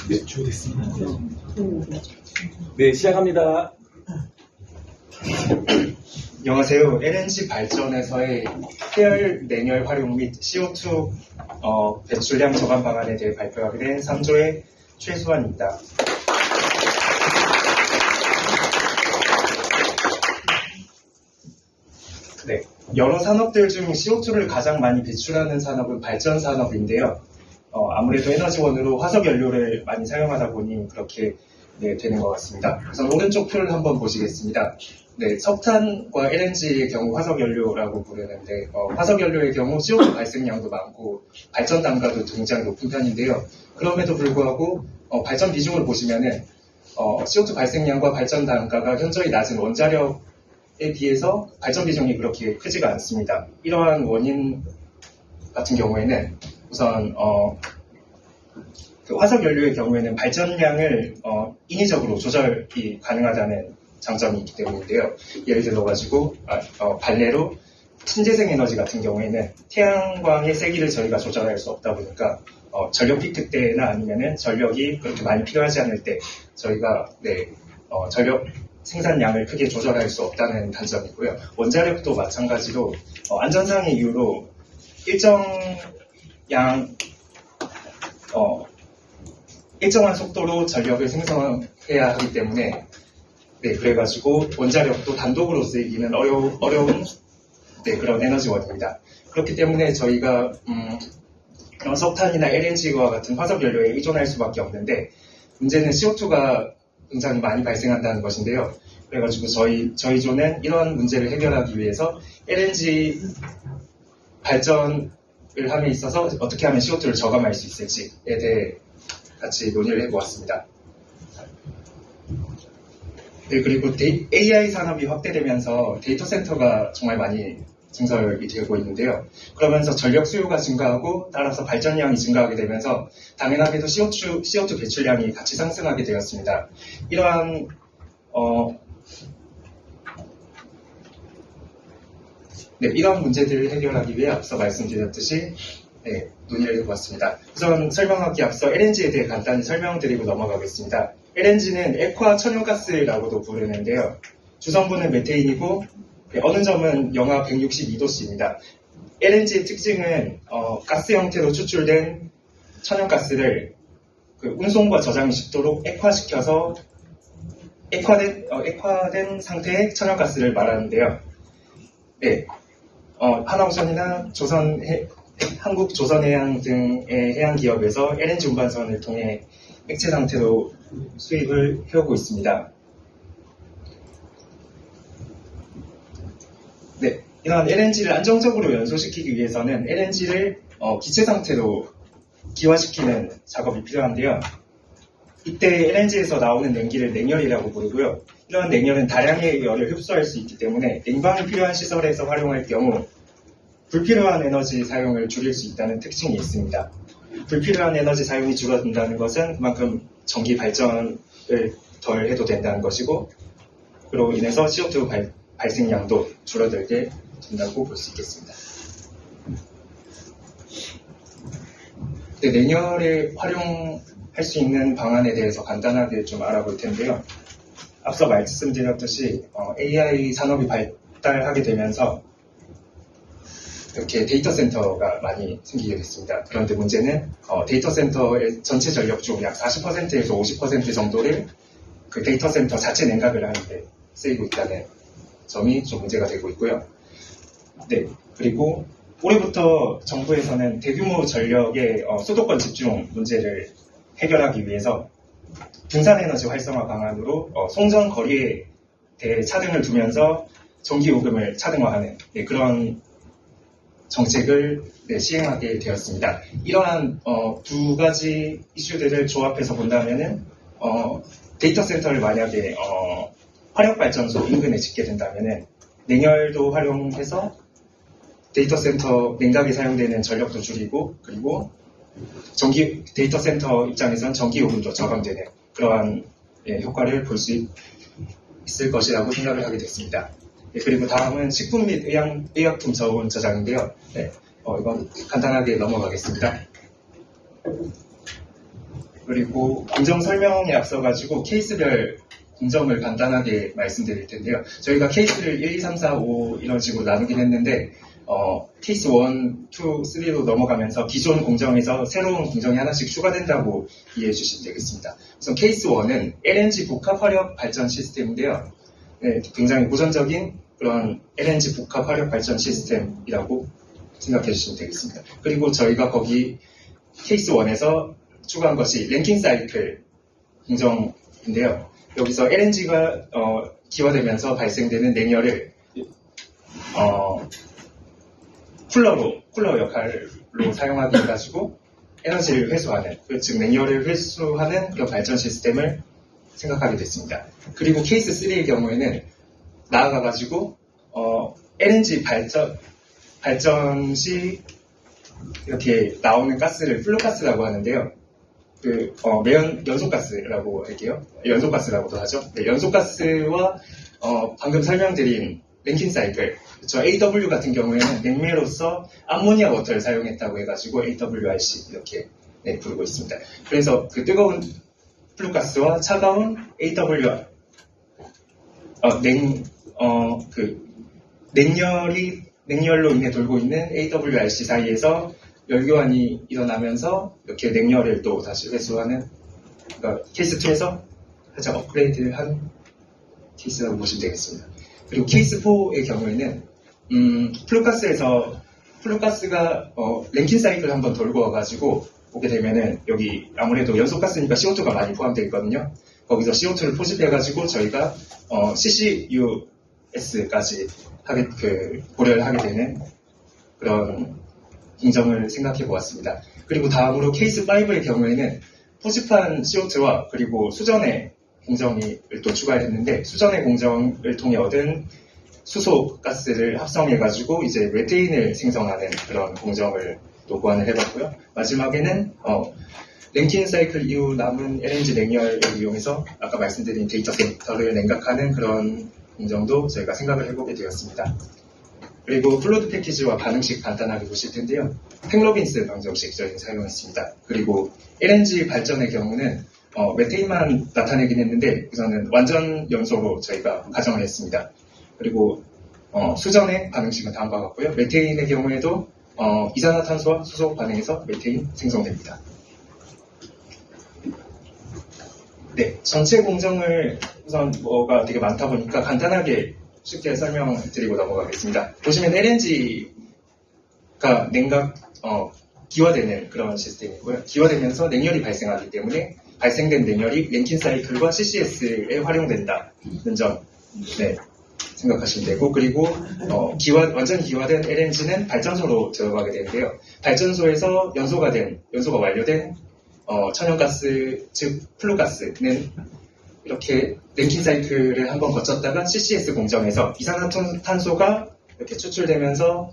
네, 준비됐습니다. 네, 시작합니다. 안녕하세요. LNG 발전에서의 해열 냉열 활용 및 CO2 배출량 저감 방안에 대해 발표하게 된 3조의 최수환입니다. 네, 여러 산업들 중 CO2를 가장 많이 배출하는 산업은 발전 산업인데요. 아무래도 에너지원으로 화석 연료를 많이 사용하다 보니 그렇게 되는 것 같습니다. 우선 오른쪽 표를 한번 보시겠습니다. 네, 석탄과 LNG의 경우 화석 연료라고 부르는데 화석 연료의 경우 CO2 발생량도 많고 발전 단가도 굉장히 높은 편인데요. 그럼에도 불구하고 발전 비중을 보시면은 CO2 발생량과 발전 단가가 현저히 낮은 원자력에 비해서 발전 비중이 그렇게 크지가 않습니다. 이러한 원인 같은 경우에는 우선 그 화석 연료의 경우에는 발전량을 인위적으로 조절이 가능하다는 장점이 있기 때문인데요. 예를 들어가지고 발레로 신재생 에너지 같은 경우에는 태양광의 세기를 저희가 조절할 수 없다 보니까 전력 피크 때나 아니면은 전력이 그렇게 많이 필요하지 않을 때 저희가 전력 생산량을 크게 조절할 수 없다는 단점이고요. 원자력도 마찬가지로 안전상의 이유로 일정한 속도로 전력을 생성해야 하기 때문에 그래가지고 원자력도 단독으로 쓰이기는 어려운 그런 에너지원입니다. 그렇기 때문에 저희가 석탄이나 LNG와 같은 화석 연료에 의존할 수밖에 없는데 문제는 CO2가 굉장히 많이 발생한다는 것인데요. 그래가지고 저희 조는 이런 문제를 해결하기 위해서 LNG 발전을 함에 있어서 어떻게 하면 CO2를 저감할 수 있을지에 대해 같이 논의를 해보았습니다. 네, 그리고 AI 산업이 확대되면서 데이터 센터가 정말 많이 증설이 되고 있는데요. 그러면서 전력 수요가 증가하고 따라서 발전량이 증가하게 되면서 당연하게도 CO2 배출량이 같이 상승하게 되었습니다. 이러한 이런 문제들을 해결하기 위해 앞서 말씀드렸듯이 논의를 해보았습니다. 우선 설명하기 앞서 LNG에 대해 간단히 설명드리고 넘어가겠습니다. LNG는 액화 천연가스라고도 부르는데요. 주성분은 메테인이고 어느 점은 영하 162도씨입니다. LNG의 특징은 가스 형태로 추출된 천연가스를 그 운송과 저장이 쉽도록 액화시켜서 액화된 상태의 천연가스를 말하는데요. 하나오션이나 한국조선해양 등의 해양기업에서 LNG 운반선을 통해 액체 상태로 수입을 해오고 있습니다. 이런 LNG를 안정적으로 연소시키기 위해서는 LNG를 기체 상태로 기화시키는 작업이 필요한데요. 이때 LNG에서 나오는 냉기를 냉열이라고 부르고요. 이러한 냉열은 다량의 열을 흡수할 수 있기 때문에 냉방이 필요한 시설에서 활용할 경우 불필요한 에너지 사용을 줄일 수 있다는 특징이 있습니다. 불필요한 에너지 사용이 줄어든다는 것은 그만큼 전기 발전을 덜 해도 된다는 것이고 그로 인해서 CO2 발생량도 줄어들게 된다고 볼 수 있겠습니다. 냉열을 활용할 수 있는 방안에 대해서 간단하게 좀 알아볼 텐데요. 앞서 말씀드렸듯이 AI 산업이 발달하게 되면서 이렇게 데이터 센터가 많이 생기게 됐습니다. 그런데 문제는 데이터 센터의 전체 전력 중 약 40%에서 50% 정도를 그 데이터 센터 자체 냉각을 하는데 쓰이고 있다는 점이 좀 문제가 되고 있고요. 그리고 올해부터 정부에서는 대규모 전력의 수도권 집중 문제를 해결하기 위해서 분산에너지 활성화 방안으로 송전 거리에 대해 차등을 두면서 전기 요금을 차등화하는 그런 정책을 시행하게 되었습니다. 이러한 두 가지 이슈들을 조합해서 본다면은 데이터 센터를 만약에 화력발전소 인근에 짓게 된다면은 냉열도 활용해서 데이터 센터 냉각에 사용되는 전력도 줄이고 그리고 데이터 센터 입장에서는 전기 요금도 저감되는 그러한 효과를 볼 수 있을 것이라고 생각을 하게 됐습니다. 그리고 다음은 식품 및 의약품 자원 저장인데요. 이건 간단하게 넘어가겠습니다. 그리고 공정 설명에 앞서가지고 케이스별 공정을 간단하게 말씀드릴 텐데요. 저희가 케이스를 1, 2, 3, 4, 5 이런 식으로 나누긴 했는데 케이스 1, 2, 3로 넘어가면서 기존 공정에서 새로운 공정이 하나씩 추가된다고 이해해 주시면 되겠습니다. 우선 케이스 1은 LNG 복합 화력 발전 시스템인데요. 네, 굉장히 고전적인 그런 LNG 복합 화력 발전 시스템이라고 생각해 주시면 되겠습니다. 그리고 저희가 거기 케이스 1에서 추가한 것이 랭킹 사이클 공정인데요. 여기서 LNG가 기화되면서 발생되는 냉열을 쿨러 역할로 사용하게 해가지고 에너지를 회수하는, 즉 냉열을 회수하는 그런 발전 시스템을 생각하게 됐습니다. 그리고 케이스 3의 경우에는 나아가가지고 LNG 발전 시 이렇게 나오는 가스를 플루가스라고 하는데요. 매연 연소가스라고 할게요. 연소가스라고도 하죠. 네, 연소가스와 방금 설명드린 랭킨 사이클, AW 같은 경우에는 냉매로서 암모니아 워터를 사용했다고 해가지고 AWRC 이렇게 부르고 있습니다. 그래서 그 뜨거운 플루가스와 차가운 AWR 냉열로 인해 돌고 있는 AWRC 사이에서 열교환이 일어나면서 이렇게 냉열을 또 다시 회수하는, 그러니까 케이스 2에서 살짝 업그레이드를 한 케이스라고 보시면 되겠습니다. 그리고 케이스 4의 경우에는 플루가스가 랭킨 사이클을 한번 돌고 와가지고 보게 되면은 여기 아무래도 연소가스니까 CO2가 많이 포함되어 있거든요. 거기서 CO2를 포집해가지고 저희가 CCUS까지 고려를 하게 되는 그런 공정을 생각해 보았습니다. 그리고 다음으로 케이스 5의 경우에는 포집한 CO2와 그리고 수전의 공정을 또 추가했는데, 수전의 공정을 통해 얻은 수소 가스를 합성해가지고 이제 메테인을 생성하는 그런 공정을 또 고안을 해봤고요. 마지막에는 랭킨 사이클 이후 남은 LNG 냉열을 이용해서 아까 말씀드린 데이터 센터를 냉각하는 그런 공정도 저희가 생각을 해보게 되었습니다. 그리고 플루이드 패키지와 반응식 간단하게 보실 텐데요. 팽로빈스 방정식 저희는 사용했습니다. 그리고 LNG 발전의 경우는 메테인만 나타내긴 했는데 우선은 완전 연소로 저희가 가정을 했습니다. 그리고 수전의 반응식은 다음과 같고요. 메테인의 경우에도 이산화탄소와 수소 반응에서 메테인 생성됩니다. 네, 전체 공정을 우선 뭐가 되게 많다 보니까 간단하게 쉽게 설명드리고 넘어가겠습니다. 보시면 LNG가 기화되는 그런 시스템이고요. 기화되면서 냉열이 발생하기 때문에 발생된 냉열이 랭킨 사이클과 CCS에 활용된다는 점 생각하시면 되고, 그리고 완전히 기화된 LNG는 발전소로 들어가게 되는데요. 발전소에서 연소가 완료된 천연가스, 즉 플루가스는 이렇게 랭킨 사이클을 한번 거쳤다가 CCS 공정에서 이산화탄소가 이렇게 추출되면서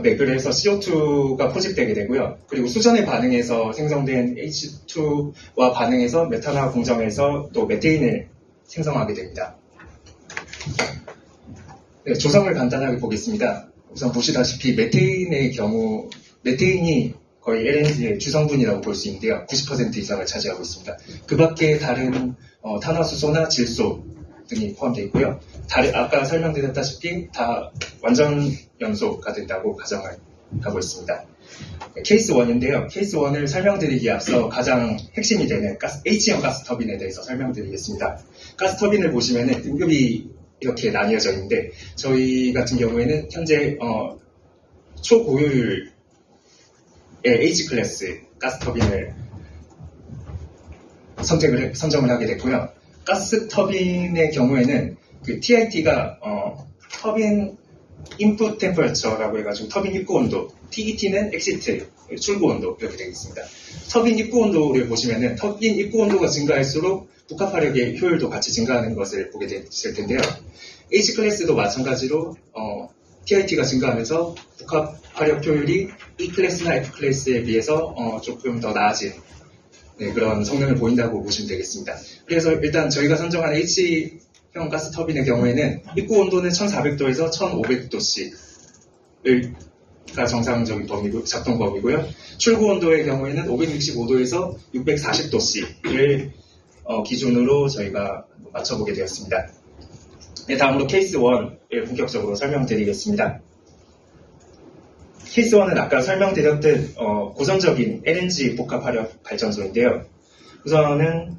그래서 CO2가 포집되게 되고요. 그리고 수전의 반응에서 생성된 H2와 반응해서 메탄화 공정에서 또 메테인을 생성하게 됩니다. 네, 조성을 간단하게 보겠습니다. 우선 보시다시피 메테인의 경우, 메테인이 거의 LNG의 주성분이라고 볼 수 있는데요. 90% 이상을 차지하고 있습니다. 그 밖에 다른 탄화수소나 질소 등이 포함되어 있고요. 아까 설명드렸다시피 다 완전 연소가 된다고 가정을 하고 있습니다. 케이스 1인데요. 케이스 1을 설명드리기에 앞서 가장 핵심이 되는 H형 가스터빈에 대해서 설명드리겠습니다. 가스터빈을 보시면 등급이 이렇게 나뉘어져 있는데, 저희 같은 경우에는 현재 초고효율 H클래스 가스터빈을 선정을 하게 됐고요. 가스터빈의 경우에는 그 TIT가 터빈 인풋 템퍼러처라고 해가지고 터빈 입구 온도, TET는 엑시트, 출구 온도 이렇게 되어 있습니다. 터빈 입구 온도를 보시면은 터빈 입구 온도가 증가할수록 복합화력의 효율도 같이 증가하는 것을 보게 되실 텐데요. H클래스도 마찬가지로 TIT가 증가하면서 복합화력 효율이 E클래스나 F클래스에 비해서 조금 더 나아진 그런 성능을 보인다고 보시면 되겠습니다. 그래서 일단 저희가 선정한 H형 가스터빈의 경우에는 입구 온도는 1400도에서 1500도씩을 정상적인 작동 범위고요. 출고 온도의 경우에는 565도에서 640도씨를 기준으로 저희가 맞춰보게 되었습니다. 네, 다음으로 케이스 1을 본격적으로 설명드리겠습니다. 케이스 1은 아까 설명드렸듯 고전적인 LNG 복합화력 발전소인데요. 우선은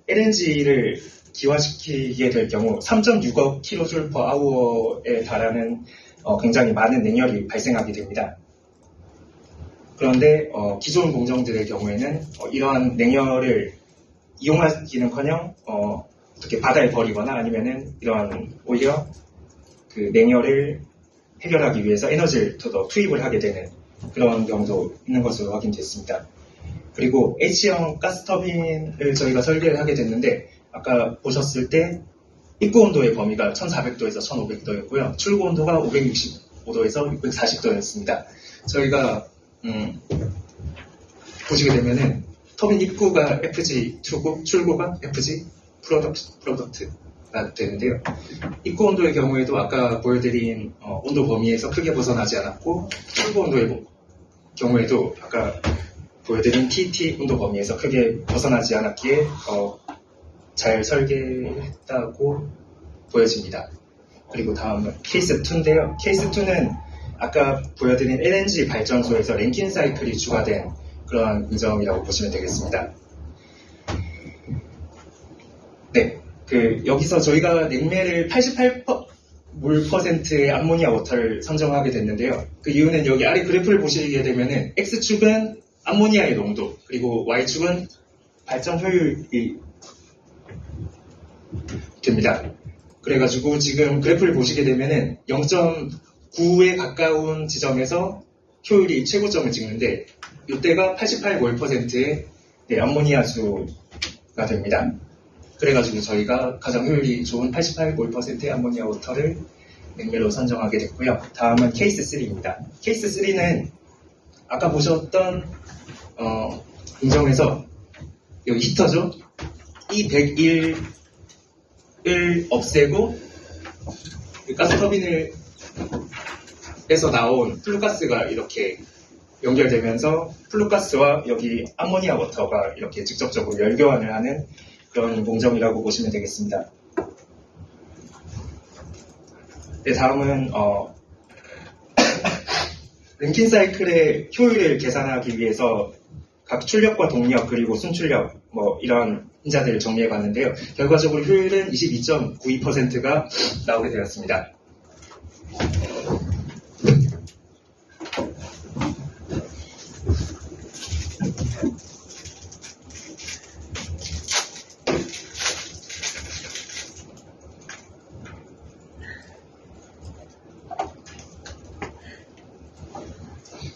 LNG를 기화시키게 될 경우 3.6억 kJ/h에 달하는 굉장히 많은 냉열이 발생하게 됩니다. 그런데 기존 공정들의 경우에는 이러한 냉열을 이용하기는커녕 어떻게 바다에 버리거나 아니면은 이러한 오히려 그 냉열을 해결하기 위해서 에너지를 더 투입을 하게 되는 그런 경우도 있는 것으로 확인됐습니다. 그리고 H형 가스터빈을 저희가 설계를 하게 됐는데 아까 보셨을 때 입고 온도의 범위가 1400도에서 1500도였고요. 출고 온도가 565도에서 640도였습니다. 저희가 보시게 되면은 터빈 입구가 FG2고 출고가 FG 프로덕트가 되는데요. 입고 온도의 경우에도 아까 보여드린 온도 범위에서 크게 벗어나지 않았고 출고 온도의 경우에도 아까 보여드린 TT 온도 범위에서 크게 벗어나지 않았기에 잘 설계했다고 보여집니다. 그리고 다음은 케이스 2인데요. 케이스 2는 아까 보여드린 LNG 발전소에서 랭킨 사이클이 추가된 그러한 공정이라고 보시면 되겠습니다. 네, 여기서 저희가 냉매를 88%의 암모니아 워터를 선정하게 됐는데요. 그 이유는 여기 아래 그래프를 보시게 되면은 X축은 암모니아의 농도, 그리고 Y축은 발전 효율이 됩니다. 그래가지고 지금 그래프를 보시게 되면은 0.9에 가까운 지점에서 효율이 최고점을 찍는데 이때가 88%의 암모니아 수가 됩니다. 그래가지고 저희가 가장 효율이 좋은 88%의 암모니아 워터를 냉매로 선정하게 됐고요. 다음은 케이스 3입니다. 케이스 3는 아까 보셨던 공정에서 여기 히터죠? E101을 없애고 가스터빈을 에서 나온 플루가스가 이렇게 연결되면서 플루가스와 여기 암모니아 워터가 이렇게 직접적으로 열교환을 하는 그런 공정이라고 보시면 되겠습니다. 네, 다음은 랭킨 사이클의 효율을 계산하기 위해서 각 출력과 동력 그리고 순출력 이런 인자들을 정리해 봤는데요. 결과적으로 효율은 22.92%가 나오게 되었습니다.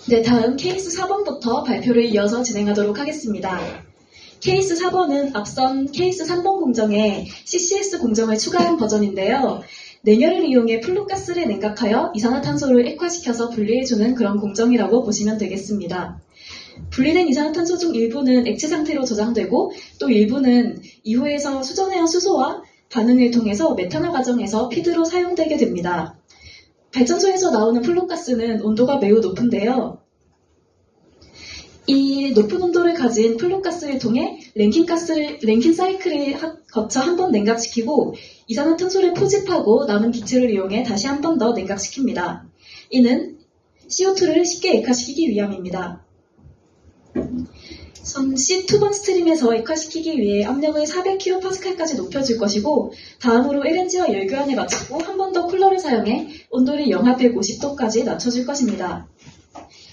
네, 다음 케이스 4번부터 발표를 이어서 진행하도록 하겠습니다. 케이스 4번은 앞선 케이스 3번 공정에 CCS 공정을 추가한 버전인데요. 냉열을 이용해 플루가스를 냉각하여 이산화탄소를 액화시켜서 분리해주는 그런 공정이라고 보시면 되겠습니다. 분리된 이산화탄소 중 일부는 액체 상태로 저장되고 또 일부는 이후에서 수전해온 수소와 반응을 통해서 메탄화 과정에서 피드로 사용되게 됩니다. 발전소에서 나오는 플루가스는 온도가 매우 높은데요. 이 높은 온도를 가진 플루가스를 통해 랭킨 사이클을 거쳐 한 번 냉각시키고 이산화탄소를 포집하고 남은 기체를 이용해 다시 한 번 더 냉각시킵니다. 이는 CO2를 쉽게 액화시키기 위함입니다. 선 C2번 스트림에서 액화시키기 위해 압력을 400kPa까지 높여줄 것이고 다음으로 LNG와 열교환을 마치고 한 번 더 쿨러를 사용해 온도를 영하 150도까지 낮춰줄 것입니다.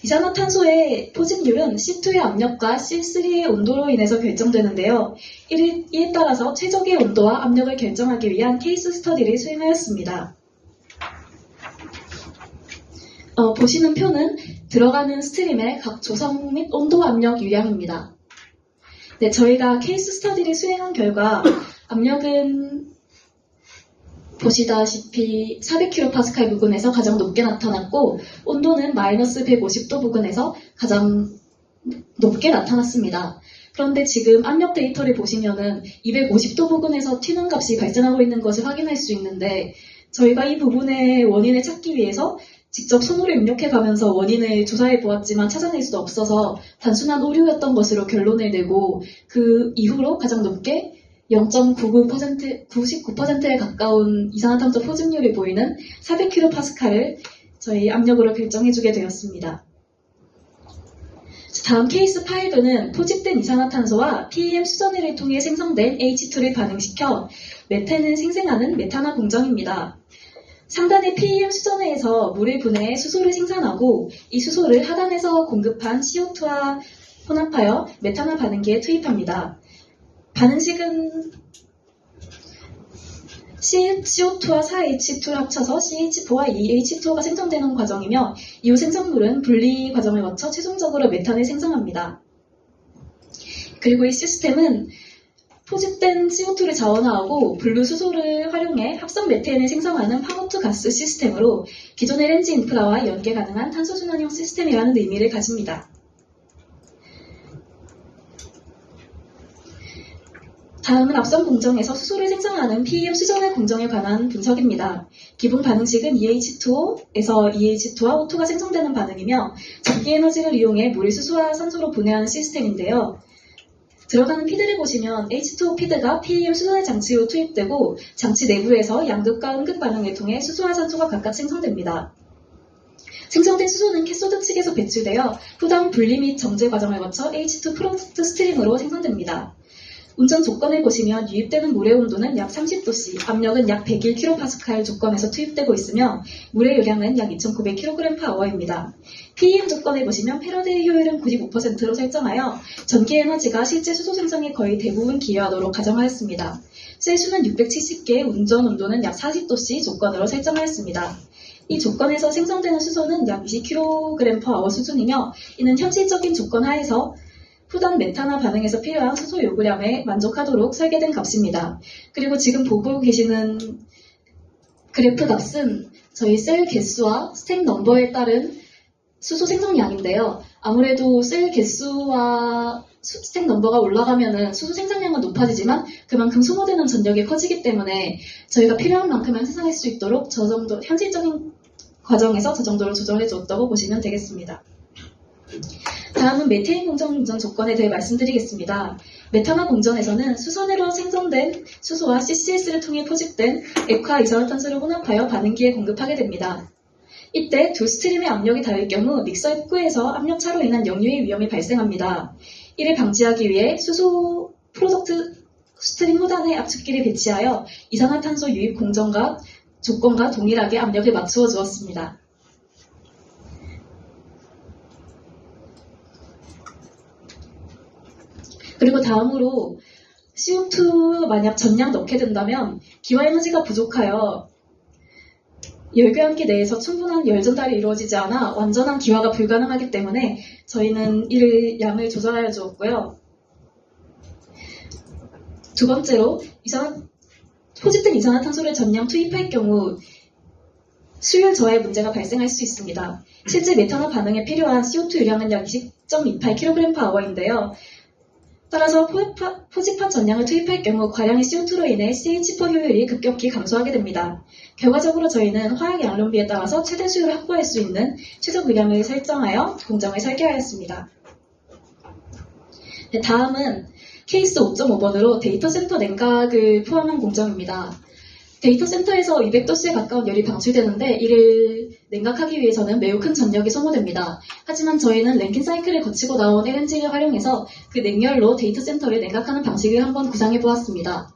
이산화탄소의 포집률은 C2의 압력과 C3의 온도로 인해서 결정되는데요. 이에 따라서 최적의 온도와 압력을 결정하기 위한 케이스 스터디를 수행하였습니다. 보시는 표는 들어가는 스트림의 각 조성 및 온도 압력 유량입니다. 네, 저희가 케이스 스터디를 수행한 결과 압력은 보시다시피 400kPa 부근에서 가장 높게 나타났고 온도는 마이너스 150도 부근에서 가장 높게 나타났습니다. 그런데 지금 압력 데이터를 보시면은 250도 부근에서 튀는 값이 발생하고 있는 것을 확인할 수 있는데 저희가 이 부분의 원인을 찾기 위해서 직접 손으로 입력해 가면서 원인을 조사해 보았지만 찾아낼 수 없어서 단순한 오류였던 것으로 결론을 내고 그 이후로 가장 높게 0.99%, 99%에 가까운 이산화탄소 포집률이 보이는 400kPa를 저희 압력으로 결정해주게 되었습니다. 다음 케이스 5는 포집된 이산화탄소와 PEM 수전해를 통해 생성된 H2를 반응시켜 메탄을 생성하는 메탄화 공정입니다. 상단의 PEM 수전해에서 물을 분해해 수소를 생산하고 이 수소를 하단에서 공급한 CO2와 혼합하여 메탄화 반응기에 투입합니다. 반응식은 CO2와 4H2를 합쳐서 CH4와 2H2가 생성되는 과정이며 이후 생성물은 분리 과정을 거쳐 최종적으로 메탄을 생성합니다. 그리고 이 시스템은 포집된 CO2를 자원화하고 블루 수소를 활용해 합성 메탄을 생성하는 파워 투 가스 시스템으로 기존의 LNG 인프라와 연계 가능한 탄소 순환형 시스템이라는 의미를 가집니다. 다음은 앞선 공정에서 수소를 생성하는 PEM 수전해 공정에 관한 분석입니다. 기본 반응식은 2H2O에서 2H2와 O2가 생성되는 반응이며 전기 에너지를 이용해 물을 수소와 산소로 분해하는 시스템인데요. 들어가는 피드를 보시면 H2O 피드가 PEM 수전해 장치로 투입되고 장치 내부에서 양극과 음극 반응을 통해 수소와 산소가 각각 생성됩니다. 생성된 수소는 캐소드 측에서 배출되어 후단 분리 및 정제 과정을 거쳐 H2 프로덕트 스트림으로 생성됩니다. 운전 조건을 보시면 유입되는 물의 온도는 약 30도씨, 압력은 약 101kPa 조건에서 투입되고 있으며 물의 요량은 약 2,900kg/h입니다. PEM 조건을 보시면 패러데이 효율은 95%로 설정하여 전기 에너지가 실제 수소 생성에 거의 대부분 기여하도록 가정하였습니다. 셀수는 670개, 운전 온도는 약 40도씨 조건으로 설정하였습니다. 이 조건에서 생성되는 수소는 약 20kg/h 수준이며 이는 현실적인 조건 하에서 후단 메탄화 반응에서 필요한 수소 요구량에 만족하도록 설계된 값입니다. 그리고 지금 보고 계시는 그래프 값은 저희 셀 개수와 스택 넘버에 따른 수소 생성량인데요. 아무래도 셀 개수와 스택 넘버가 올라가면은 수소 생산량은 높아지지만 그만큼 소모되는 전력이 커지기 때문에 저희가 필요한 만큼만 생산할 수 있도록 저 정도 현실적인 과정에서 저 정도로 조정해 줬다고 보시면 되겠습니다. 다음은 메테인 공정 운전 조건에 대해 말씀드리겠습니다. 메탄화 공정에서는 수선으로 생성된 수소와 CCS를 통해 포집된 액화 이산화탄소를 혼합하여 반응기에 공급하게 됩니다. 이때 두 스트림의 압력이 다를 경우 믹서 입구에서 압력 차로 인한 역류의 위험이 발생합니다. 이를 방지하기 위해 수소 프로덕트 스트림 후단에 압축기를 배치하여 이산화탄소 유입 공정과 조건과 동일하게 압력을 맞추어 주었습니다. 그리고 다음으로 CO2 만약 전량 넣게 된다면 기화 에너지가 부족하여 열교환기 내에서 충분한 열 전달이 이루어지지 않아 완전한 기화가 불가능하기 때문에 저희는 이를 양을 조절하여 주었고요. 두 번째로 포집된 이산화탄소를 전량 투입할 경우 수율 저하의 문제가 발생할 수 있습니다. 실제 메탄화 반응에 필요한 CO2 유량은 약 20.28kg/h인데요. 따라서 포집한 전량을 투입할 경우 과량의 CO2로 인해 CH4 효율이 급격히 감소하게 됩니다. 결과적으로 저희는 화학 양론비에 따라서 최대 수율을 확보할 수 있는 최저 물량을 설정하여 공정을 설계하였습니다. 네, 다음은 케이스 5.5번으로 데이터 센터 냉각을 포함한 공정입니다. 데이터 센터에서 200도씨에 가까운 열이 방출되는데 이를 냉각하기 위해서는 매우 큰 전력이 소모됩니다. 하지만 저희는 랭킨 사이클을 거치고 나온 LNG를 활용해서 그 냉열로 데이터 센터를 냉각하는 방식을 한번 구상해 보았습니다.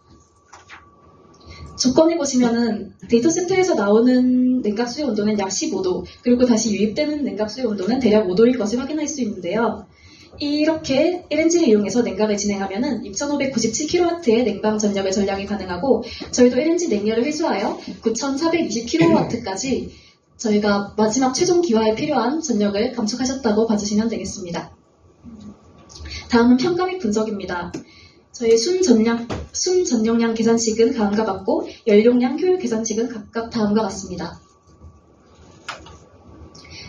조건을 보시면은 데이터 센터에서 나오는 냉각수의 온도는 약 15도, 그리고 다시 유입되는 냉각수의 온도는 대략 5도일 것을 확인할 수 있는데요. 이렇게 LNG를 이용해서 냉각을 진행하면 6,597kW의 냉방 전력의 전량이 가능하고 저희도 LNG 냉열을 회수하여 9,420kW까지 저희가 마지막 최종 기화에 필요한 전력을 감축하셨다고 봐주시면 되겠습니다. 다음은 평가 및 분석입니다. 저희 순 전용량 계산식은 다음과 같고 연용량 효율 계산식은 각각 다음과 같습니다.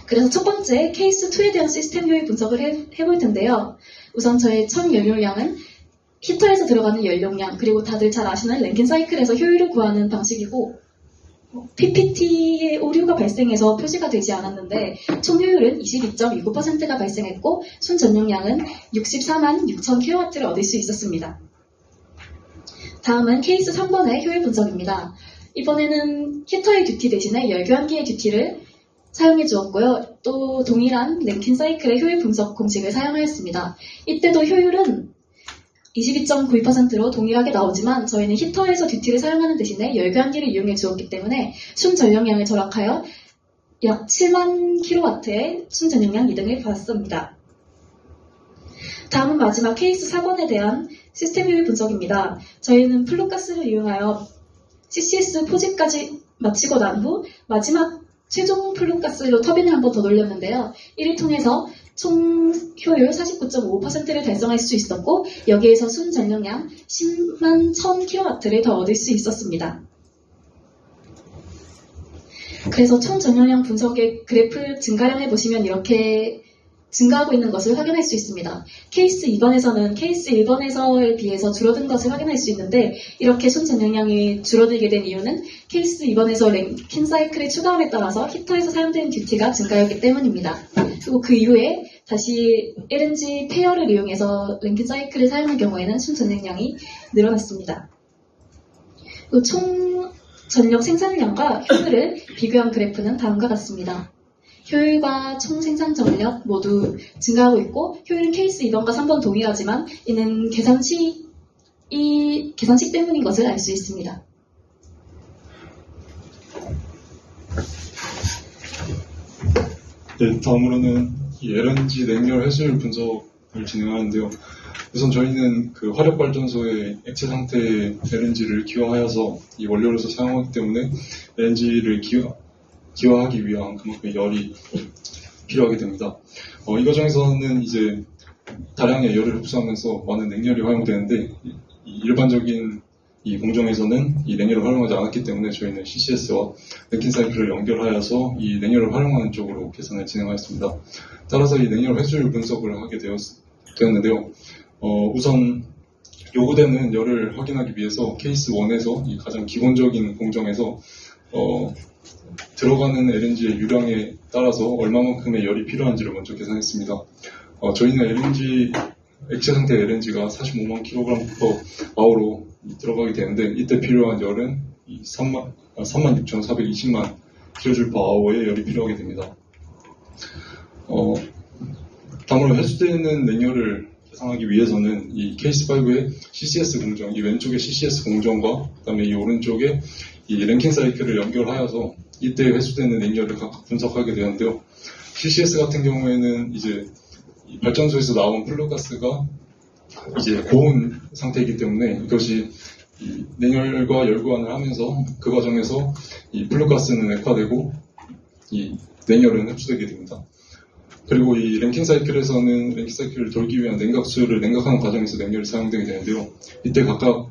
그래서 첫 번째 케이스 2에 대한 시스템 효율 분석을 해볼 텐데요. 우선 저의 총 연료량은 히터에서 들어가는 연료량, 그리고 다들 잘 아시는 랭킨 사이클에서 효율을 구하는 방식이고, PPT에 오류가 발생해서 표시가 되지 않았는데 총 효율은 22.29%가 발생했고 순 전용량은 64만 6천 kW를 얻을 수 있었습니다. 다음은 케이스 3번의 효율 분석입니다. 이번에는 히터의 듀티 대신에 열교환기의 듀티를 사용해 주었고요. 또 동일한 랭킨 사이클의 효율 분석 공식을 사용하였습니다. 이때도 효율은 22.92%로 동일하게 나오지만 저희는 히터에서 듀티를 사용하는 대신에 열교환기를 이용해 주었기 때문에 순 전용량을 절약하여 약 7만 kW의 순 전용량 2등을 받았습니다. 다음은 마지막 케이스 4번에 대한 시스템 효율 분석입니다. 저희는 플루가스를 이용하여 CCS 포집까지 마치고 난 후 마지막 최종 플루가스로 터빈을 한 번 더 돌렸는데요. 이를 통해서 총 효율 49.5%를 달성할 수 있었고 여기에서 순 전용량 10만 1000kW를 더 얻을 수 있었습니다. 그래서 총 전용량 분석의 그래프 증가량을 보시면 이렇게 증가하고 있는 것을 확인할 수 있습니다. 케이스 2번에서는 케이스 1번에서에 비해서 줄어든 것을 확인할 수 있는데 이렇게 순 전용량이 줄어들게 된 이유는 케이스 2번에서 랭킨 사이클의 추가함에 따라서 히터에서 사용되는 듀티가 증가했기 때문입니다. 그리고 그 이후에 다시 LNG 페어를 이용해서 랭킨 사이클을 사용한 경우에는 순 전용량이 늘어났습니다. 그리고 총 전력 생산량과 효율을 비교한 그래프는 다음과 같습니다. 효율과 총 생산 전력 모두 증가하고 있고 효율은 케이스 2번과 3번 동일하지만 이는 계산식 때문인 것을 알 수 있습니다. 네, 다음으로는 이 LNG 냉열 회수율 분석을 진행하는데요. 우선 저희는 그 화력발전소의 액체 상태의 LNG를 기화하여서 이 원료로서 사용하기 때문에 LNG를 기화하기 위한 그만큼의 열이 필요하게 됩니다. 이 과정에서는 이제 다량의 열을 흡수하면서 많은 냉열이 활용되는데 이 일반적인 이 공정에서는 이 냉열을 활용하지 않았기 때문에 저희는 CCS와 랭킨 사이클을 연결하여서 이 냉열을 활용하는 쪽으로 계산을 진행하였습니다. 따라서 이 냉열 회수율 분석을 하게 되었는데요. 우선 요구되는 열을 확인하기 위해서 케이스 1에서 이 가장 기본적인 공정에서 들어가는 LNG의 유량에 따라서 얼마만큼의 열이 필요한지를 먼저 계산했습니다. 저희는 액체 상태 LNG가 45만 kg/h로 들어가게 되는데 이때 필요한 열은 36,420만 kJ/h의 열이 필요하게 됩니다. 다음으로 회수되는 냉열을 계산하기 위해서는 이 케이스 5의 CCS 공정, 이 왼쪽의 CCS 공정과 그다음에 이 오른쪽에 이 랭킨 사이클을 연결하여서 이때 회수되는 냉열을 각각 분석하게 되는데요. CCS 같은 경우에는 이제 이 발전소에서 나온 플루가스가 이제 고온 상태이기 때문에 이것이 이 냉열과 열교환을 하면서 그 과정에서 이 플루가스는 액화되고 이 냉열은 흡수되게 됩니다. 그리고 이 랭킨 사이클에서는 랭킨 사이클을 돌기 위한 냉각수를 냉각하는 과정에서 냉열이 사용되게 되는데요. 이때 각각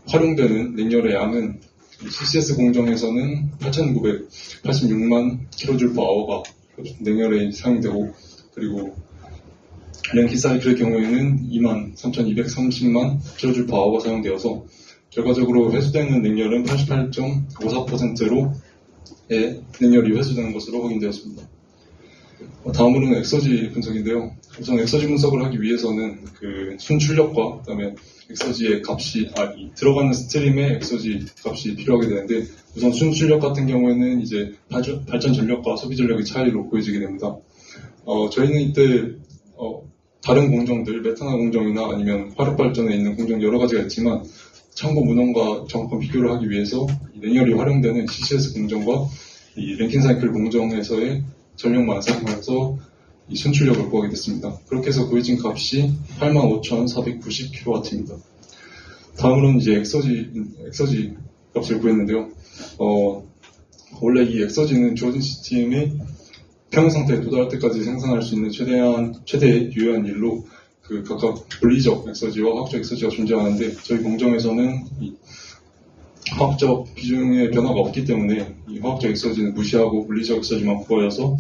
활용되는 냉열의 양은 CCS 공정에서는 8,986만 kJ/h가 냉열에 사용되고 그리고 랭킨 사이클의 경우에는 23,230만 kJ/h가 사용되어서 결과적으로 회수되는 냉열은 88.54%의 냉열이 회수되는 것으로 확인되었습니다. 다음으로는 엑서지 분석인데요. 우선 엑서지 분석을 하기 위해서는 그 순출력과 그다음에 엑서지의 값이 들어가는 스트림의 엑서지 값이 필요하게 되는데 우선 순출력 같은 경우에는 이제 발전 전력과 소비 전력의 차이로 보여지게 됩니다. 저희는 이때 다른 공정들, 메탄올 공정이나 아니면 화력 발전에 있는 공정 여러 가지가 있지만 참고 문헌과 정확한 비교를 하기 위해서 냉열이 활용되는 CCS 공정과 이 랭킨 사이클 공정에서의 전력만 사용하여서 이 순출력을 구하게 됐습니다. 그렇게 해서 구해진 값이 85,490kW입니다. 다음으로는 이제 엑서지 값을 구했는데요. 원래 이 엑서지는 주어진 시스템의 평형 상태에 도달할 때까지 생산할 수 있는 최대의 유효한 일로 그 각각 물리적 엑서지와 화학적 엑서지가 존재하는데 저희 공정에서는 이 화학적 비중의 변화가 없기 때문에 이 화학적 엑서지는 무시하고 물리적 엑서지만 구하여서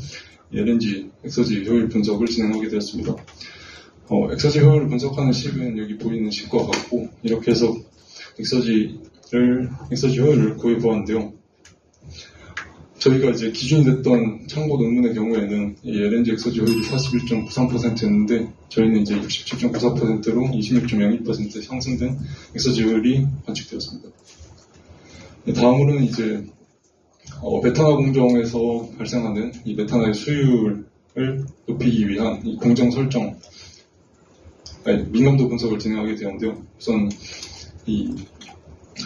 LNG 엑서지 효율 분석을 진행하게 되었습니다. 엑서지 효율을 분석하는 식은 여기 보이는 식과 같고, 이렇게 해서 엑서지 효율을 구해보았는데요. 저희가 이제 기준이 됐던 참고 논문의 경우에는 이 LNG 엑서지 효율이 41.93%였는데, 저희는 이제 67.94%로 26.02% 상승된 엑서지 효율이 관측되었습니다. 다음으로는 이제 메탄화 공정에서 발생하는 이 메탄화의 수율을 높이기 위한 이 공정 설정, 민감도 분석을 진행하게 되었는데요. 우선 이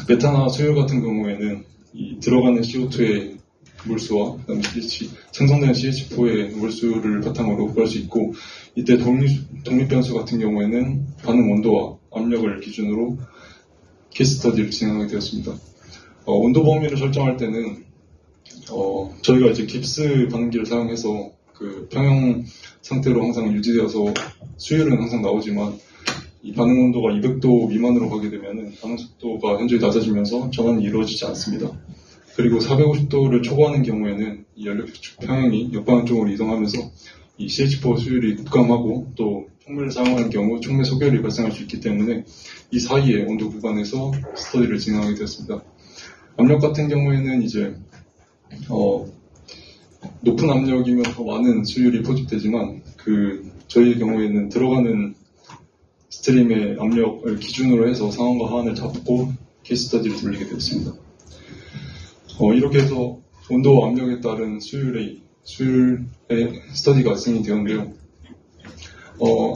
메탄화 수율 같은 경우에는 이 들어가는 CO2의 물수와 그다음에 생성되는 CH4의 물수를 바탕으로 구할 수 있고, 이때 독립 변수 같은 경우에는 반응 온도와 압력을 기준으로 케이스 스터디를 진행하게 되었습니다. 온도 범위를 설정할 때는 저희가 이제 깁스 반응기를 사용해서 그 평형 상태로 항상 유지되어서 수율은 항상 나오지만, 이 반응 온도가 200도 미만으로 가게 되면 반응 속도가 현저히 낮아지면서 전환이 이루어지지 않습니다. 그리고 450도를 초과하는 경우에는 이 연료 비축 평형이 역방향 쪽으로 이동하면서 이 CH4 수율이 급감하고, 또 촉매를 사용하는 경우 촉매 소결이 발생할 수 있기 때문에 이 사이의 온도 구간에서 스터디를 진행하게 되었습니다. 압력 같은 경우에는 이제 높은 압력이면 더 많은 수율이 포집되지만, 저희의 경우에는 들어가는 스트림의 압력을 기준으로 해서 상한과 하한을 잡고 케이스 스터디를 돌리게 되었습니다. 이렇게 해서 온도와 압력에 따른 수율의 스터디가 진행이 되었는데요.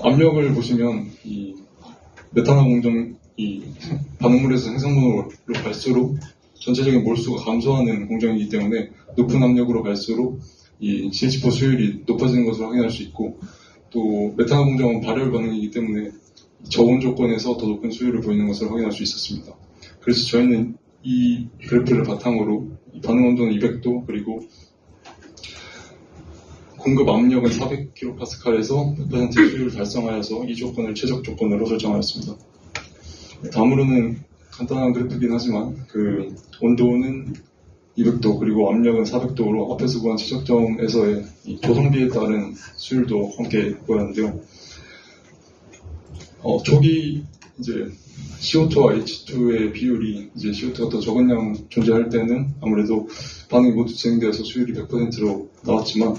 압력을 보시면 이 메탄화 공정, 이 반응물에서 생성물로 갈수록 전체적인 몰수가 감소하는 공정이기 때문에 높은 압력으로 갈수록 이 CH4 수율이 높아지는 것을 확인할 수 있고, 또 메탄화 공정은 발열 반응이기 때문에 저온 조건에서 더 높은 수율을 보이는 것을 확인할 수 있었습니다. 그래서 저희는 이 그래프를 바탕으로 이 반응 온도는 200도, 그리고 공급 압력은 400kPa에서 100% 수율을 달성하여서 이 조건을 최적 조건으로 설정하였습니다. 다음으로는 간단한 그래프이긴 하지만 온도는 200도 그리고 압력은 400도로 앞에서 구한 최적점에서의 이 조성비에 따른 수율도 함께 보였는데요. 초기 이제 CO2와 H2의 비율이 이제 CO2가 더 적은 양 존재할 때는 아무래도 반응이 모두 진행되어서 수율이 100%로 나왔지만,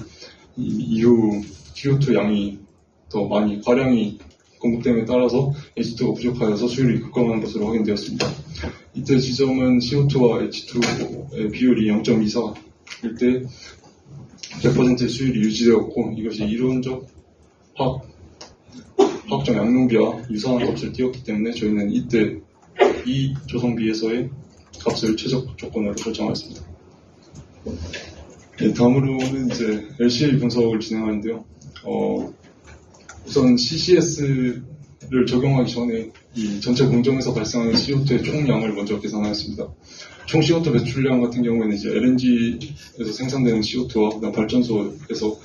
이후 CO2 양이 더 많이 과량이 공급됨에 따라서 H2가 부족하여서 수율이 급감하는 것으로 확인되었습니다. 이때 지점은 CO2와 H2의 비율이 0.24일 때 100%의 수율이 유지되었고, 이것이 이론적 화학적 양용비와 유사한 값을 띄웠기 때문에 저희는 이때 이 조성비에서의 값을 최적 조건으로 설정하였습니다. 네, 다음으로는 이제 LCA 분석을 진행하는데요. 우선 CCS를 적용하기 전에 이 전체 공정에서 발생하는 CO2의 총량을 먼저 계산하였습니다. 총 CO2 배출량 같은 경우에는 이제 LNG에서 생산되는 CO2와 그다음 발전소에서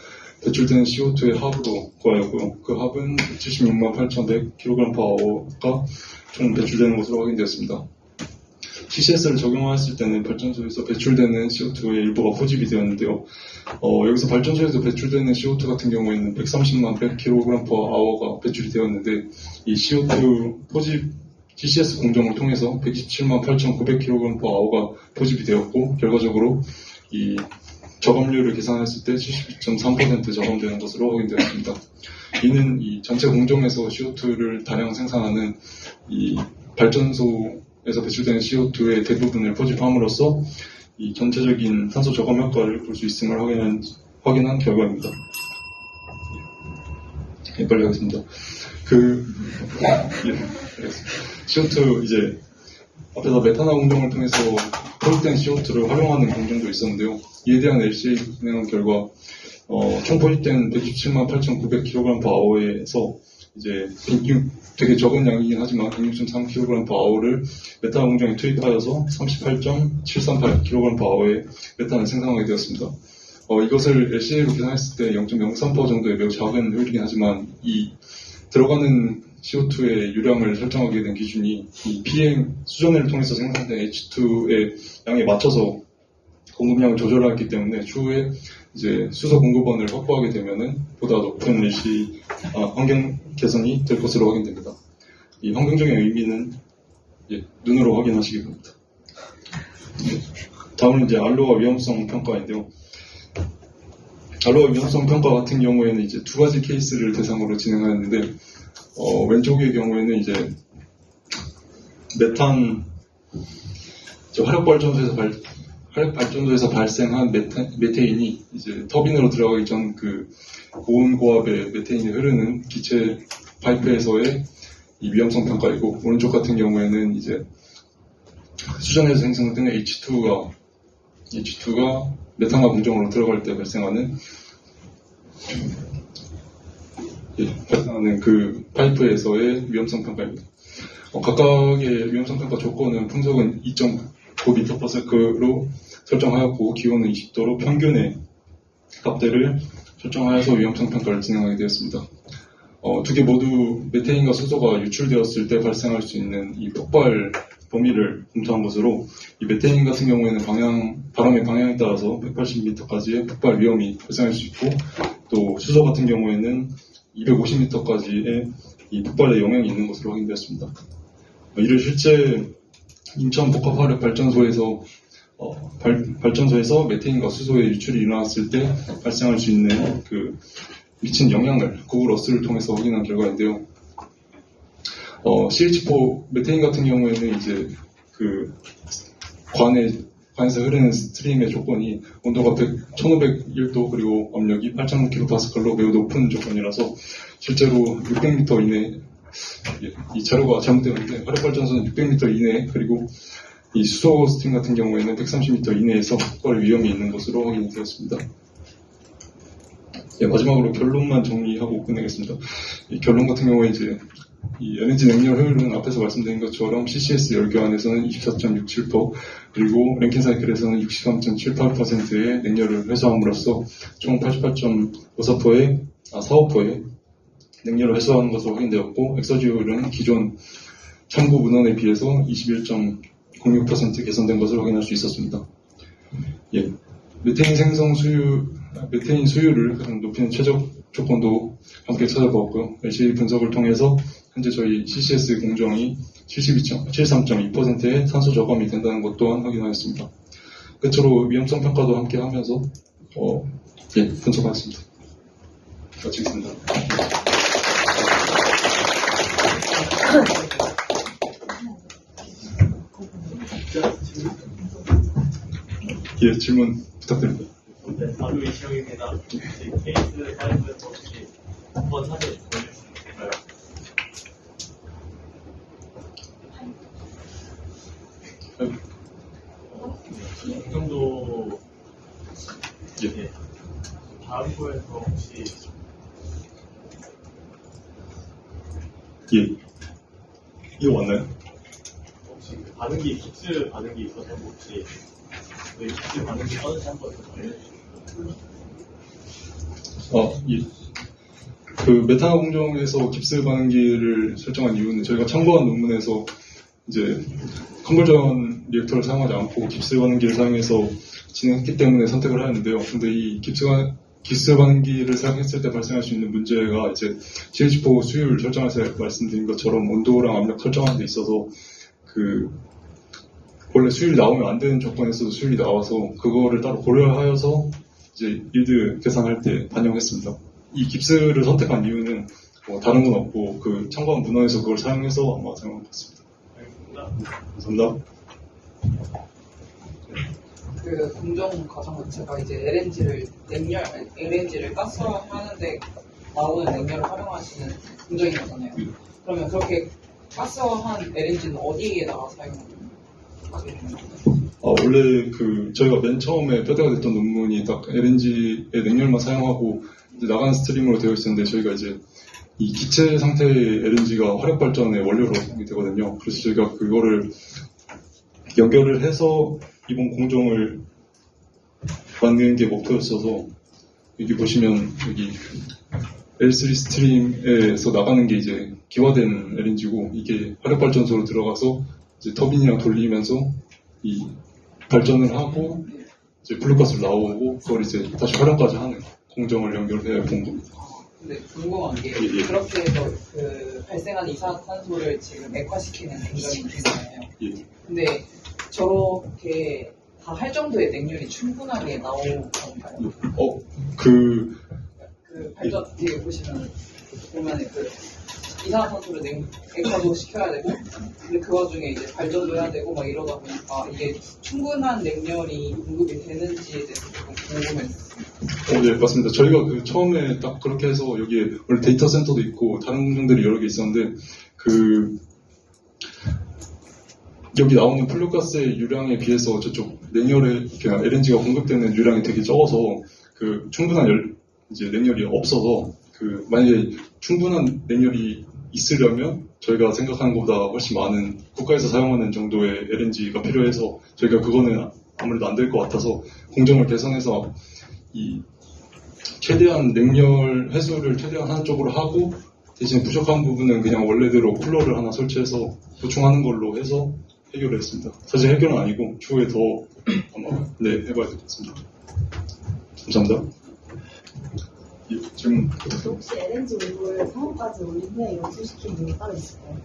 배출되는 CO2의 합으로 구하였고요. 그 합은 76만 8,100kg/h가 총 배출되는 것으로 확인되었습니다. CCS를 적용하였을 때는 발전소에서 배출되는 CO2의 일부가 포집이 되었는데요. 여기서 발전소에서 배출되는 CO2 같은 경우에는 130만 100kg/h가 배출이 되었는데, 이 CO2 포집 CCS 공정을 통해서 127만 8,900kg/h가 포집이 되었고, 결과적으로 이 저감률을 계산했을 때 72.3% 저감되는 것으로 확인되었습니다. 이는 이 전체 공정에서 CO2를 다량 생산하는 이 발전소에서 배출되는 CO2의 대부분을 포집함으로써 이 전체적인 탄소 저감 효과를 볼 수 있음을 확인한 결과입니다. 빨리 하겠습니다. CO2 이제 앞에서 메탄화 공정을 통해서 포집된 CO2를 활용하는 공정도 있었는데요. 이에 대한 LCA 진행한 결과 총 포집된 127만 8,900kg/h에서 이제 되게 적은 양이긴 하지만 106.3kg/h를 메탄화 공정에 투입하여서 38.738kg/h의 메탄을 생산하게 되었습니다. 이것을 LCA로 계산했을 때 0.03% 정도의 매우 작은 효율이긴 하지만, 이 들어가는 CO2의 유량을 설정하게 된 기준이 이 PM 수전회를 통해서 생산된 H2의 양에 맞춰서 공급량을 조절하기 때문에 추후에 이제 수소 공급원을 확보하게 되면은 보다 높은 환경 개선이 될 것으로 확인됩니다. 이 환경적인 의미는 눈으로 확인하시기 바랍니다. 다음은 이제 알로하 위험성 평가인데요. 알로하 위험성 평가 같은 경우에는 이제 두 가지 케이스를 대상으로 진행하였는데, 왼쪽의 경우에는 이제 메탄, 화력발전소에서 발생한 메테인이 이제 터빈으로 들어가기 전 그 고온 고압의 메테인이 흐르는 기체 파이프에서의 이 위험성 평가이고, 오른쪽 같은 경우에는 이제 수전에서 생성된 H2가 메탄화 공정으로 들어갈 때 발생하는 그 파이프에서의 위험성 평가입니다. 각각의 위험성 평가 조건은 풍속은 2.9m/s로 설정하였고, 기온은 20도로 평균의 값대를 설정하여서 위험성 평가를 진행하게 되었습니다. 두 개 모두 메테인과 수소가 유출되었을 때 발생할 수 있는 이 폭발 범위를 검토한 것으로, 이 메테인 같은 경우에는 바람의 방향에 따라서 180m까지의 폭발 위험이 발생할 수 있고, 또 수소 같은 경우에는 250m까지의 이 폭발의 영향이 있는 것으로 확인되었습니다. 이를 실제 인천 복합화력 발전소에서 메테인과 수소의 유출이 일어났을 때 발생할 수 있는 그 미친 영향을 구글 어스를 통해서 확인한 결과인데요. CH4 메테인 같은 경우에는 이제 그 관에서 흐르는 스트림의 조건이 온도가 1501도 그리고 압력이 8000kPa로 매우 높은 조건이라서 실제로 600m 이내, 이 자료가 잘못되었는데 화력발전소는 600m 이내, 그리고 이 수소 스팀 같은 경우에는 130m 이내에서 폭발 위험이 있는 것으로 확인이 되었습니다. 마지막으로 결론만 정리하고 끝내겠습니다. 이 결론 같은 경우에 이제 이 에너지 냉열 효율은 앞에서 말씀드린 것처럼 CCS 열교환에서는 24.67%, 그리고 랭킨 사이클에서는 63.78%의 냉열을 회수함으로써 총 45.54%의 냉열을 회수하는 것으로 확인되었고, 엑서지 효율은 기존 참고 문헌에 비해서 21.06% 개선된 것을 확인할 수 있었습니다. 메테인 수율을 가장 높이는 최적 조건도 함께 찾아보았고요. LCD 분석을 통해서 현재 저희 CCS 공정이 73.2%의 산소 저감이 된다는 것 또한 확인하였습니다. 끝으로 위험성 평가도 함께 하면서 분석하겠습니다. 마치겠습니다. 질문 부탁드립니다. 네, 바로 이 시험입니다. 케이스 5에서 혹시 한번 사진 보여줄 수 있을까요? 이 정도 다음 거에서 혹시 이거 맞나요? 혹시 깁스 반응이 있어서 혹시 깁스 반응이 어느지 한번 더 알려주시면. 그 메탄화 공정에서 깁스 반응기를 설정한 이유는 저희가 참고한 논문에서 이제 컨버전 리액터를 사용하지 않고 깁스 반응기를 사용해서 진행했기 때문에 선택을 하였는데요. 근데 이 깁스 반응기를 사용했을 때 발생할 수 있는 문제가 이제 CH4 수율 설정에서 말씀드린 것처럼 온도랑 압력 설정하는 데 있어서 원래 수율이 나오면 안 되는 조건에서도 수율이 나와서 그거를 따로 고려하여서 이제 일드 계산할 때 반영했습니다. 이 깁스를 선택한 이유는 다른 건 없고 그 참고한 문헌에서 그걸 사용해서 아마 사용한 것 같습니다. 감사합니다. 그 공정 과정 자체가 이제 LNG를 가스화하는데 나오는 냉열을 활용하시는 공정인 거잖아요. 그러면 그렇게 가스화한 LNG는 어디에다가 사용하는 거예요? 원래 저희가 맨 처음에 뼈대가 됐던 논문이 딱 LNG의 냉열만 사용하고 이제 나가는 스트림으로 되어 있었는데, 저희가 이제 이 기체 상태의 LNG가 화력 발전의 원료로 사용이 되거든요. 그래서 저희가 그거를 연결을 해서 이번 공정을 만드는 게 목표였어서, 여기 보시면 여기 L3 스트림에서 나가는 게 이제 기화된 LNG고, 이게 화력 발전소로 들어가서 이제 터빈이랑 돌리면서 이 발전을 하고 이제 블루가스로 나오고 그걸 이제 다시 활용까지 하는 공정을 연결해 본 겁니다. 근데 궁금한 게 예. 그렇게 해서 그 발생한 이산화탄소를 지금 액화시키는 공정이 되잖아요. 예. 근데 저렇게 다 할 정도의 냉률이 충분하게 나오는 건가요? 그 그 발전 뒤에 보시면 그 이산화탄소를 액화도 시켜야 되고 근데 그 와중에 이제 발전도 해야 되고 막 이러다 보니까 이게 충분한 냉열이 공급이 되는지에 대해서 조금 궁금했어요. 네, 맞습니다. 저희가 그 처음에 딱 그렇게 해서 여기에 원래 데이터 센터도 있고 다른 공정들이 여러 개 있었는데 여기 나오는 플루가스의 유량에 비해서 저쪽 냉열에 그냥 LNG가 공급되는 유량이 되게 적어서 그 충분한 이제 냉열이 없어서 만약에 충분한 냉열이 있으려면 저희가 생각하는 것보다 훨씬 많은 국가에서 사용하는 정도의 LNG가 필요해서 저희가 그거는 아무래도 안 될 것 같아서 공정을 개선해서 이 최대한 냉열 해소를 최대한 한쪽으로 하고 대신 부족한 부분은 그냥 원래대로 쿨러를 하나 설치해서 보충하는 걸로 해서 해결을 했습니다. 사실 해결은 아니고 추후에 더 아마 해봐야 되겠습니다. 감사합니다. 예, 지금 혹시 LNG 온도를 상온까지 올린 후에 연소시킨 이유가 따로 있을까요?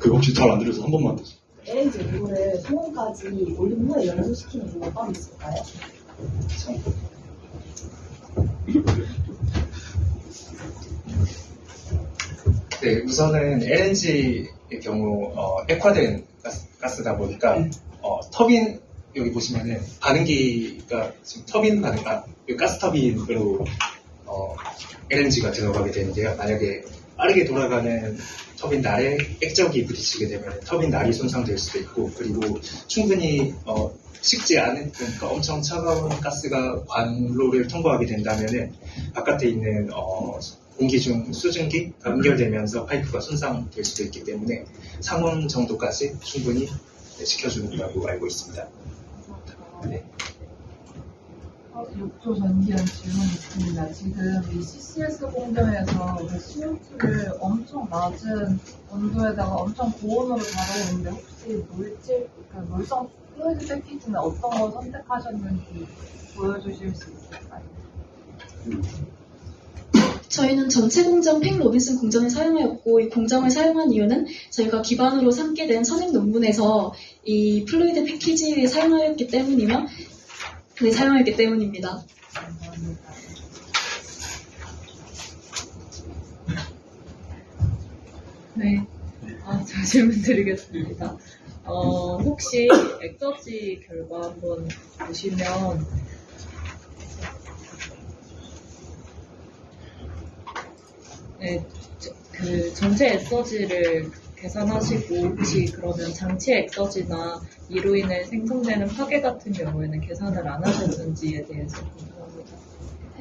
혹시 잘 안 들려서 한 번만 다시. LNG 온도를 상온까지 올린 후에 연소시키는 이유가 따로 있을까요? 네, 우선은 LNG의 경우 액화된 가스다 보니까 터빈 여기 보시면은 반응기가 지금 터빈 가스 터빈으로 LNG가 들어가게 되는데요. 만약에 빠르게 돌아가는 터빈 날에 액적이 부딪히게 되면 터빈 날이 손상될 수도 있고 그리고 충분히 식지 않은 그러니까 엄청 차가운 가스가 관로를 통과하게 된다면은 바깥에 있는 공기 중 수증기가 연결되면서 파이프가 손상될 수도 있기 때문에 상온 정도까지 충분히 시켜준다고 알고 있습니다. 네. 6조 전기한 질문이 있습니다. 지금 이 CCS 공정에서 그 CO2를 엄청 낮은 온도에다가 엄청 고온으로 다루고 있는데 혹시 물성 플루이드 패키지는 어떤 걸 선택하셨는지 보여주실 수 있을까요? 저희는 전체 공정 팽 로빈슨 공정을 사용하였고 이 공정을 사용한 이유는 저희가 기반으로 삼게 된 선행 논문에서 이 플루이드 패키지를 사용하였기 때문입니다. 네, 저 질문 드리겠습니다. 혹시 엑서지 결과 한번 보시면 네, 그 전체 엑서지를 계산하시고 혹시 그러면 장치 엑서지나 이로 인해 생성되는 파괴 같은 경우에는 계산을 안 하셨는지에 대해서 궁금합니다.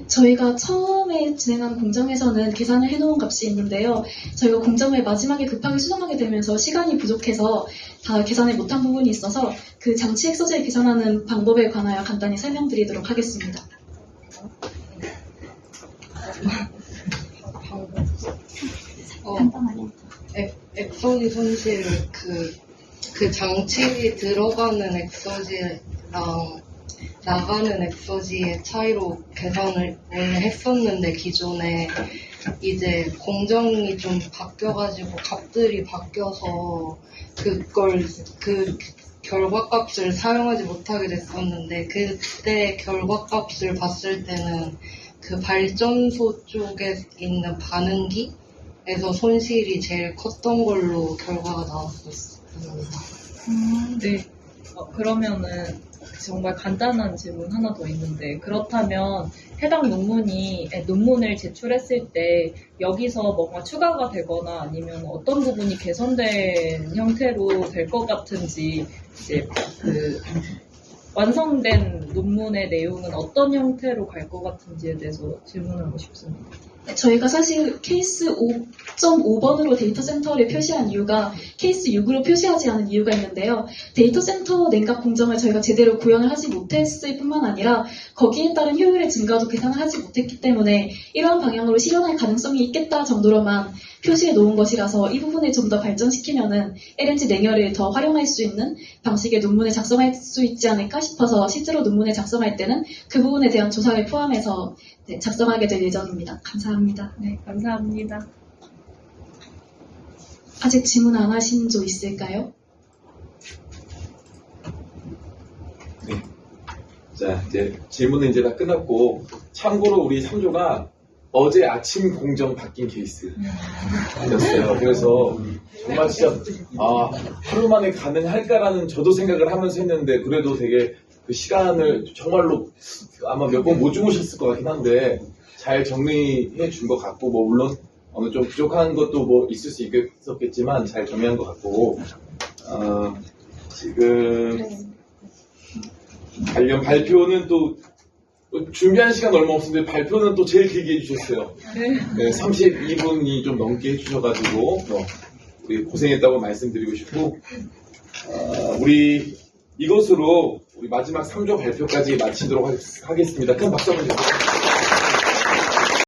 저희가 처음에 진행한 공정에서는 계산을 해놓은 값이 있는데요. 저희가 공정을 마지막에 급하게 수정하게 되면서 시간이 부족해서 다 계산을 못한 부분이 있어서 그 장치 엑서지를 계산하는 방법에 관하여 간단히 설명드리도록 하겠습니다. 간단하게. 엑서지 손실 그 장치 들어가는 엑서지랑 나가는 엑서지의 차이로 계산을 원래 했었는데 기존에 이제 공정이 좀 바뀌어가지고 값들이 바뀌어서 그 결과값을 사용하지 못하게 됐었는데 그때 결과값을 봤을 때는 그 발전소 쪽에 있는 반응기에서 손실이 제일 컸던 걸로 결과가 나왔었습니다. 네. 그러면은 정말 간단한 질문 하나 더 있는데 그렇다면 해당 논문을 제출했을 때 여기서 뭔가 추가가 되거나 아니면 어떤 부분이 개선된 형태로 될 것 같은지 이제 완성된 논문의 내용은 어떤 형태로 갈 것 같은지에 대해서 질문하고 싶습니다. 저희가 사실 케이스 5.5번으로 데이터 센터를 표시한 이유가 케이스 6으로 표시하지 않은 이유가 있는데요. 데이터 센터 냉각 공정을 저희가 제대로 구현을 하지 못했을 뿐만 아니라 거기에 따른 효율의 증가도 계산을 하지 못했기 때문에 이러한 방향으로 실현할 가능성이 있겠다 정도로만 표시해 놓은 것이라서 이 부분을 좀 더 발전시키면은 LNG 냉열을 더 활용할 수 있는 방식의 논문을 작성할 수 있지 않을까 싶어서 실제로 논문을 작성할 때는 그 부분에 대한 조사를 포함해서 네, 작성하게 될 예정입니다. 감사합니다. 네, 감사합니다. 아직 질문 안 하신 조 있을까요? 자, 이제 질문은 이제 다 끝났고, 참고로 우리 3조가 어제 아침 공정 바뀐 케이스였어요. 그래서 정말 진짜 하루 만에 가능할까라는 저도 생각을 하면서 했는데, 그래도 되게 그 시간을 정말로 아마 몇 번 못 주무셨을 것 같긴 한데 잘 정리해 준 것 같고, 뭐 물론 어느 좀 부족한 것도 뭐 있을 수 있었겠지만 잘 정리한 것 같고, 지금 관련 발표는 또 준비한 시간 얼마 없었는데 발표는 또 제일 길게 해주셨어요. 네, 32분이 좀 넘게 해주셔가지고 우리 고생했다고 말씀드리고 싶고, 우리 이것으로 우리 마지막 3조 발표까지 마치도록 하겠습니다. 큰 박수 한번 주세요.